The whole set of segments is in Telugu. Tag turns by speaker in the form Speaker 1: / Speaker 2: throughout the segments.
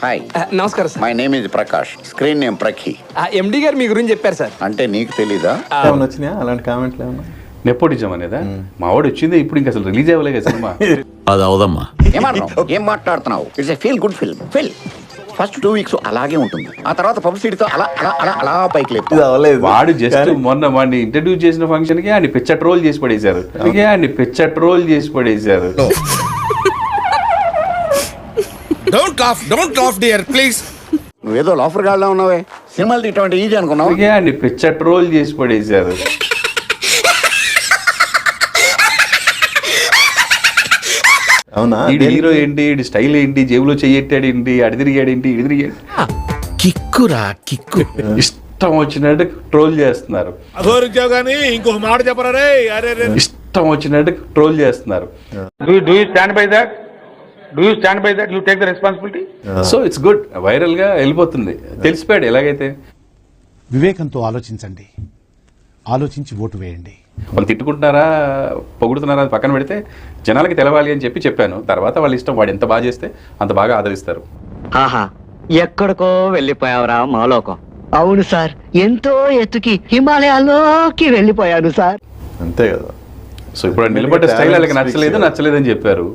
Speaker 1: హాయ్,
Speaker 2: నమస్కారం sir.
Speaker 1: My name is Prakash, screen name ప్రఖి.
Speaker 2: ఎండి గారు మీ గురించి చెప్పారు సార్.
Speaker 1: అంటే నీకు తెలీదా?
Speaker 3: ఏమైనా వచ్చినాయా అలాంటి కామెంట్లు ఏమన్నా?
Speaker 4: నెపోటిజం అనేదా? మా వాడు వచ్చింది ఇప్పుడు ఇంకా అసలు రిలీజ్ అవ్వలేదు సినిమా.
Speaker 5: అది అవదమ్మా.
Speaker 1: ఏం మాట్లాడుతున్నావు? It's a feel good film. First 2 weeks అలాగే ఉంటుంది, ఆ తర్వాత పబ్లిసిటీతో అలా అలా అలా అలా పైకి
Speaker 3: ఇది
Speaker 1: లేపు.
Speaker 3: అవ్వలేదు.
Speaker 4: వాడు జస్ట్ మొన్న వాడిని ఇంట్రడ్యూస్ చేసిన ఫంక్షన్ కి ఆయన పిచ్చ ట్రోల్ చేసి పడేశారు.
Speaker 6: Don't laugh, dear, please.
Speaker 1: నువ్వేదో లాఫర్ గాడ్లా ఉన్నావే, సినిమాలు తీయటం ఈజీ అనుకున్నావు.
Speaker 4: ఆయన పిచ్చ ట్రోల్ చేసి పడేశారు.
Speaker 3: అవునా?
Speaker 4: హీరో ఏంటి, స్టైల్ ఏంటి, జేబులో చెయ్యెట్టాడు ఏంటి, అడి తిరిగాడు ఏంటి, ఇడి తిరిగాడు,
Speaker 6: కిక్కురా కిక్కు.
Speaker 4: ఇష్టం వచ్చినట్టు ట్రోల్ చేస్తున్నారు.
Speaker 6: అఘోరించావు గానీ ఇంకొక మాట చెప్పరా రే. అరే
Speaker 4: ఇష్టం వచ్చినట్టు ట్రోల్ చేస్తున్నారు.
Speaker 7: Do you stand by that? You take the responsibility?
Speaker 4: So it's good, viral గా వెళ్ళిపోతుంది. తెలిసిపోయాడు ఎలాగైతే.
Speaker 8: వివేకంతో ఆలోచించండి, ఆలోచించి ఓటు వేయండి.
Speaker 4: వాళ్ళు తిట్టుకుంటున్నారా పొగుడుతున్నారా అది పక్కన పెడితే జనాలకి తెలవాలి అని చెప్పాను. తర్వాత వాళ్ళ ఇష్టం, వాడు ఎంత బాగా చేస్తే అంత బాగా ఆదరిస్తారు.
Speaker 9: ఆహా, ఎక్కడికో వెళ్ళిపోయావురా మాలోకం. అవును సార్, ఎంతో ఎత్తుకి హిమాలయాల్లోకి వెళ్ళిపోయాను సార్.
Speaker 3: అంతే కదా.
Speaker 4: సో ఇప్పుడు నిలబడ్డ స్టైల్ వాళ్ళకి నచ్చలేదని చెప్పారు.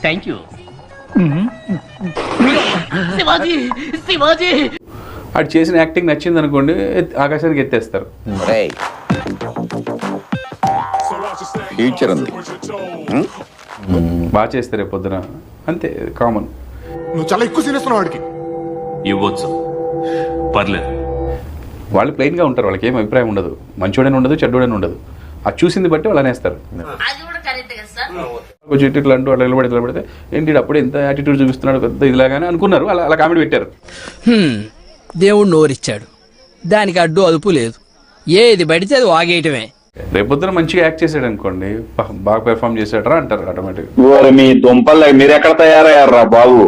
Speaker 9: Thank you.
Speaker 4: వాడు చేసిన యాక్టింగ్ నచ్చింది అనుకోండి, ఆకాశానికి ఎత్తేస్తారు.
Speaker 1: రేయ్, ఫ్యూచర్ ఉంది.
Speaker 4: బాగా చేస్తే రేపు పొద్దున, అంతే కామన్.
Speaker 6: నువ్వు చాలా ఎక్కువ సీనిస్తున్నావు వాడికి.
Speaker 5: ఇవ్వచ్చు, పర్లేదు.
Speaker 4: వాళ్ళు ప్లెయిన్గా ఉంటారు, వాళ్ళకి ఏం అభిప్రాయం ఉండదు, మంచోడని ఉండదు, చెడ్డోడని ఉండదు. అది చూసింది బట్టి వాళ్ళు అనేస్తారు. కొంచెం ఇట్లా అంటూ అట్లా నిలబడితే ఏంటి అప్పుడు ఎంత యాటిట్యూడ్ చూపిస్తున్నాడు పెద్ద ఇదిలాగానే అనుకున్నారు. అలా కామెడీ పెట్టారు.
Speaker 2: దేవుడు నోరిచ్చాడు, దానికి అడ్డు అదుపు లేదు, ఏది పడితే అది వాగేయటమే.
Speaker 4: రేపొద్దున మంచిగా యాక్ట్ చేసాడు అనుకోండి, బాగా పెర్ఫామ్ చేసాడరా అంటారు ఆటోమేటిక్.
Speaker 7: మీ దుంపలు మీరు ఎక్కడ తయారయ్యారా బాబు?